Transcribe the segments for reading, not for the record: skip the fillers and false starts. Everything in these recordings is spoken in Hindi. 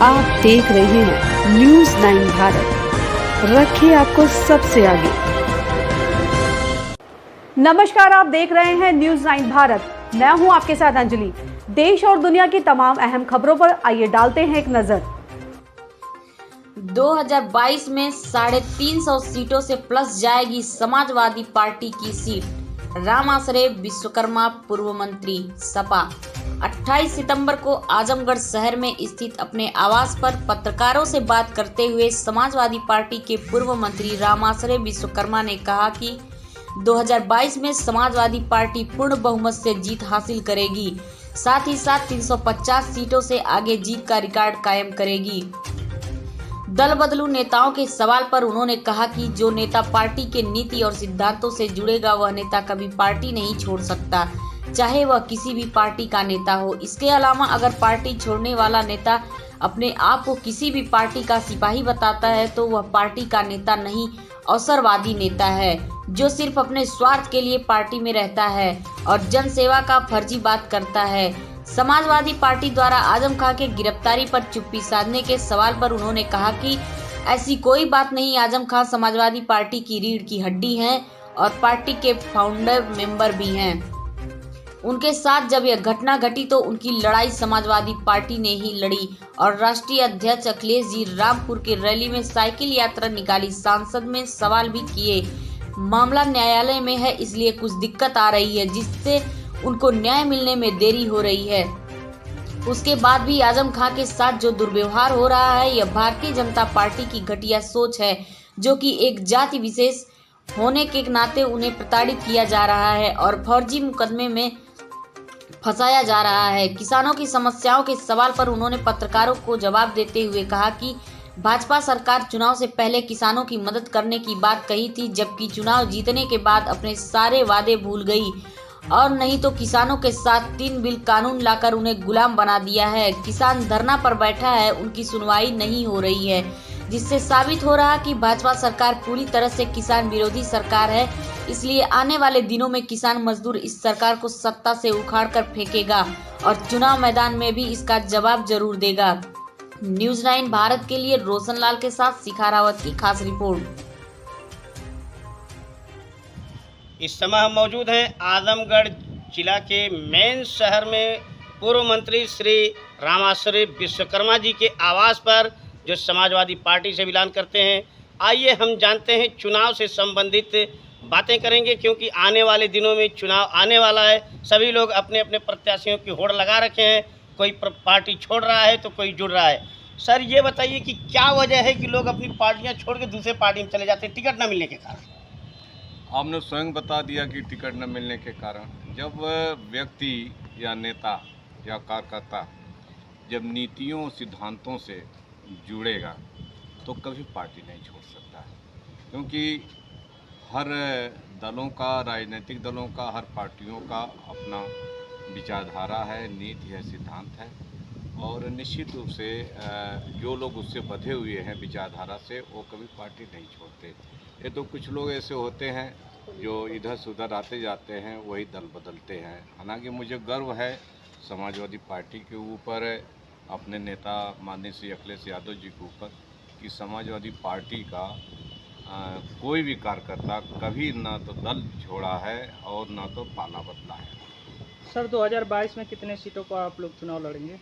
आप देख रहे हैं न्यूज़ 9 भारत, रखिए आपको सबसे आगे। नमस्कार, आप देख रहे हैं न्यूज़ 9 भारत। मैं हूं आपके साथ अंजलि। देश और दुनिया की तमाम अहम खबरों पर आइए डालते हैं एक नजर। 2022 में 350 सीटों से प्लस जाएगी समाजवादी पार्टी की सीट। राम आश्रय विश्वकर्मा पूर्व मंत्री सपा 28 सितंबर को आजमगढ़ शहर में स्थित अपने आवास पर पत्रकारों से बात करते हुए समाजवादी पार्टी के पूर्व मंत्री राम आश्रय विश्वकर्मा ने कहा कि 2022 में समाजवादी पार्टी पूर्ण बहुमत से जीत हासिल करेगी, साथ ही साथ 350 सीटों से आगे जीत का रिकॉर्ड कायम करेगी। दल बदलू नेताओं के सवाल पर उन्होंने कहा कि जो नेता पार्टी के नीति और सिद्धांतों से जुड़ेगा वह नेता कभी पार्टी नहीं छोड़ सकता, चाहे वह किसी भी पार्टी का नेता हो। इसके अलावा अगर पार्टी छोड़ने वाला नेता अपने आप को किसी भी पार्टी का सिपाही बताता है तो वह पार्टी का नेता नहीं, अवसरवादी नेता है, जो सिर्फ अपने स्वार्थ के लिए पार्टी में रहता है और जनसेवा का फर्जी बात करता है। समाजवादी पार्टी द्वारा आजम खां के गिरफ्तारी पर चुप्पी साधने के सवाल पर उन्होंने कहा कि ऐसी कोई बात नहीं, आजम खां समाजवादी पार्टी की रीढ़ की हड्डी हैं और पार्टी के फाउंडर मेंबर भी हैं। उनके साथ जब यह घटना घटी तो उनकी लड़ाई समाजवादी पार्टी ने ही लड़ी और राष्ट्रीय अध्यक्ष अखिलेश जी रामपुर के रैली में साइकिल यात्रा निकाली, सांसद में सवाल भी किए। मामला न्यायालय में है, इसलिए कुछ दिक्कत आ रही है जिससे उनको न्याय मिलने में देरी हो रही है। उसके बाद भी आजम खां के साथ जो दुर्व्यवहार हो रहा है यह भारतीय जनता पार्टी की घटिया सोच है, जो कि एक जाति विशेष होने के नाते उन्हें प्रताड़ित किया जा रहा है और फर्जी मुकदमे में फंसाया जा रहा है। किसानों की समस्याओं के सवाल पर उन्होंने पत्रकारों को जवाब देते हुए कहा कि भाजपा सरकार चुनाव से पहले किसानों की मदद करने की बात कही थी, जबकि चुनाव जीतने के बाद अपने सारे वादे भूल गई और नहीं तो किसानों के साथ 3 बिल कानून लाकर उन्हें गुलाम बना दिया है। किसान धरना पर बैठा है, उनकी सुनवाई नहीं हो रही है, जिससे साबित हो रहा कि भाजपा सरकार पूरी तरह से किसान विरोधी सरकार है। इसलिए आने वाले दिनों में किसान मजदूर इस सरकार को सत्ता से उखाड़ कर फेंकेगा और चुनाव मैदान में भी इसका जवाब जरूर देगा। न्यूज़ 9 भारत के लिए रोशनलाल के साथ शिखा रावत की खास रिपोर्ट। इस समय हम मौजूद हैं आजमगढ़ जिला के मेन शहर में पूर्व मंत्री श्री राम आश्रय विश्वकर्मा जी के आवास पर, जो समाजवादी पार्टी से बिलोंग करते हैं। आइए हम जानते हैं, चुनाव से संबंधित बातें करेंगे, क्योंकि आने वाले दिनों में चुनाव आने वाला है। सभी लोग अपने अपने प्रत्याशियों की होड़ लगा रखे हैं, कोई पार्टी छोड़ रहा है तो कोई जुड़ रहा है। सर ये बताइए कि क्या वजह है कि लोग अपनी पार्टियां छोड़ के दूसरे पार्टी में चले जाते हैं टिकट न मिलने के कारण? आपने स्वयं बता दिया कि टिकट न मिलने के कारण। जब व्यक्ति या नेता या कार्यकर्ता जब नीतियों सिद्धांतों से जुड़ेगा तो कभी पार्टी नहीं छोड़ सकता है, क्योंकि हर दलों का, राजनीतिक दलों का, हर पार्टियों का अपना विचारधारा है, नीति है, सिद्धांत है और निश्चित रूप से जो लोग उससे बंधे हुए हैं विचारधारा से, वो कभी पार्टी नहीं छोड़ते। ये तो कुछ लोग ऐसे होते हैं जो इधर से उधर आते जाते हैं, वही दल बदलते हैं। हालांकि मुझे गर्व है समाजवादी पार्टी के ऊपर, अपने नेता माननीय श्री अखिलेश यादव जी के ऊपर, कि समाजवादी पार्टी का कोई भी कार्यकर्ता कभी ना तो दल छोड़ा है और ना तो पाला बदला है। सर 2022 में कितने सीटों पर आप लोग चुनाव लड़ेंगे?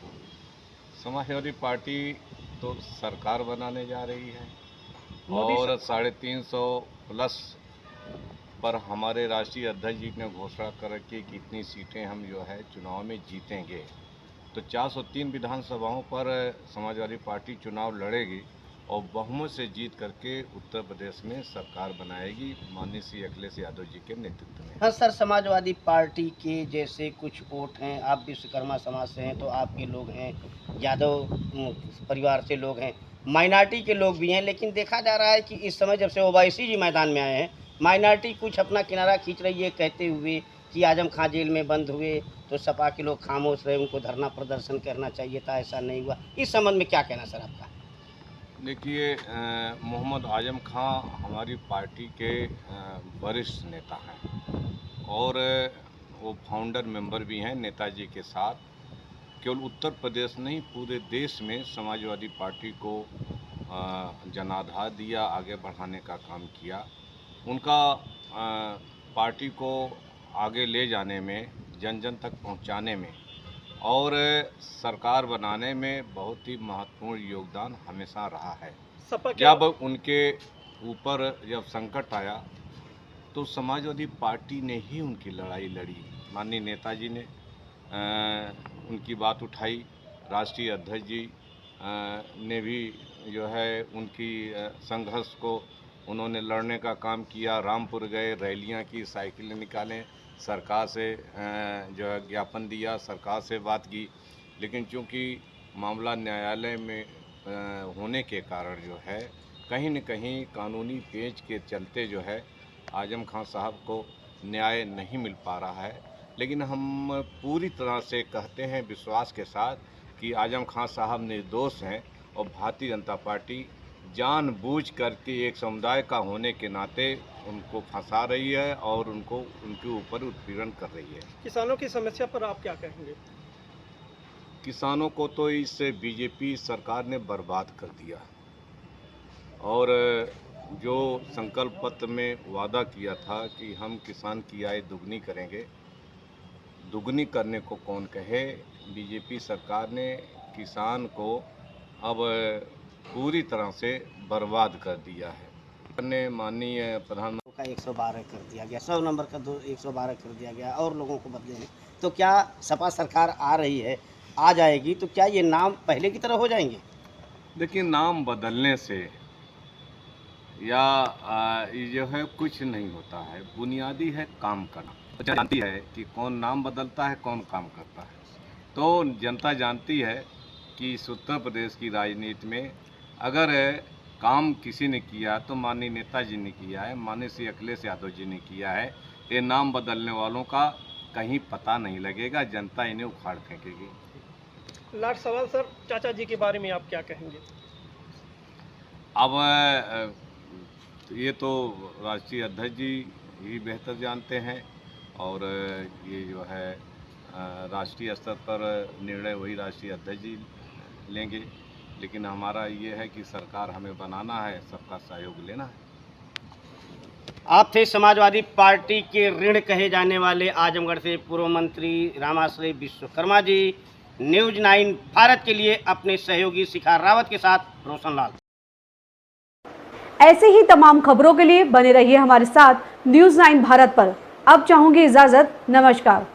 समाजवादी पार्टी तो सरकार बनाने जा रही है और 350 प्लस पर हमारे राष्ट्रीय अध्यक्ष जी ने घोषणा कर रखी कि कितनी सीटें हम जो है चुनाव में जीतेंगे। तो 403 विधानसभाओं पर समाजवादी पार्टी चुनाव लड़ेगी और बहुमत से जीत करके उत्तर प्रदेश में सरकार बनाएगी माननीय श्री अखिलेश यादव जी के नेतृत्व में। हाँ सर, समाजवादी पार्टी के जैसे कुछ वोट हैं, आप विश्वकर्मा समाज से हैं तो आपके लोग हैं, यादव परिवार से लोग हैं, माइनॉरिटी के लोग भी हैं, लेकिन देखा जा रहा है कि इस समय जब से ओवैसी जी मैदान में आए हैं, माइनॉरिटी कुछ अपना किनारा खींच रही है, कहते हुए कि आजम खां जेल में बंद हुए तो सपा के लोग खामोश रहे, उनको धरना प्रदर्शन करना चाहिए था, ऐसा नहीं हुआ। इस संबंध में क्या कहना सर आपका? देखिए, मोहम्मद आजम खां हमारी पार्टी के वरिष्ठ नेता हैं और वो फाउंडर मेंबर भी हैं नेताजी के साथ। केवल उत्तर प्रदेश नहीं पूरे देश में समाजवादी पार्टी को जनाधार दिया, आगे बढ़ाने का काम किया। उनका पार्टी को आगे ले जाने में, जन जन तक पहुंचाने में और सरकार बनाने में बहुत ही महत्वपूर्ण योगदान हमेशा रहा है। जब उनके ऊपर जब संकट आया तो समाजवादी पार्टी ने ही उनकी लड़ाई लड़ी। माननीय नेताजी ने उनकी बात उठाई, राष्ट्रीय अध्यक्ष जी ने भी जो है उनकी संघर्ष को उन्होंने लड़ने का काम किया। रामपुर गए, रैलियां की, साइकिलें निकालें, सरकार से जो है ज्ञापन दिया, सरकार से बात की। लेकिन चूंकि मामला न्यायालय में होने के कारण जो है कहीं न कहीं कानूनी पेच के चलते जो है आजम खान साहब को न्याय नहीं मिल पा रहा है। लेकिन हम पूरी तरह से कहते हैं विश्वास के साथ कि आजम खान साहब निर्दोष हैं और भारतीय जनता पार्टी जानबूझ करके एक समुदाय का होने के नाते उनको फंसा रही है और उनके ऊपर उत्पीड़न कर रही है। किसानों की समस्या पर आप क्या कहेंगे? किसानों को तो इस बीजेपी सरकार ने बर्बाद कर दिया और जो संकल्प पत्र में वादा किया था कि हम किसान की आय दुगनी करेंगे, दुगनी करने को कौन कहे। बीजेपी सरकार ने किसान को अब पूरी तरह से बर्बाद कर दिया है। ने माननीय प्रधानमंत्री का 112 कर दिया गया, 100 नंबर का 112 कर दिया गया और लोगों को बदले में। तो क्या सपा सरकार आ रही है, आ जाएगी तो क्या ये नाम पहले की तरह हो जाएंगे? देखिए, नाम बदलने से या जो है कुछ नहीं होता है, बुनियादी है काम करना। तो जानती है कि कौन नाम बदलता है, कौन काम करता है। तो जनता जानती है कि इस उत्तर प्रदेश की राजनीति में अगर काम किसी ने किया तो माननीय नेताजी ने किया है, माननीय श्री अखिलेश यादव जी ने किया है। ये नाम बदलने वालों का कहीं पता नहीं लगेगा, जनता इन्हें उखाड़ फेंकेगी। लास्ट सवाल सर, चाचा जी के बारे में आप क्या कहेंगे? अब ये तो राष्ट्रीय अध्यक्ष जी ही बेहतर जानते हैं और ये जो है राष्ट्रीय स्तर पर निर्णय वही राष्ट्रीय अध्यक्ष जी लेंगे। लेकिन हमारा ये है कि सरकार हमें बनाना है, सबका सहयोग लेना है। आप थे समाजवादी पार्टी के ऋण कहे जाने वाले आजमगढ़ से पूर्व मंत्री रामाश्रय विश्वकर्मा जी। न्यूज़ 9 भारत के लिए अपने सहयोगी शिखा रावत के साथ रोशनलाल। ऐसे ही तमाम खबरों के लिए बने रहिए हमारे साथ न्यूज़ 9 भारत पर। अब चाहूंगी इजाजत, नमस्कार।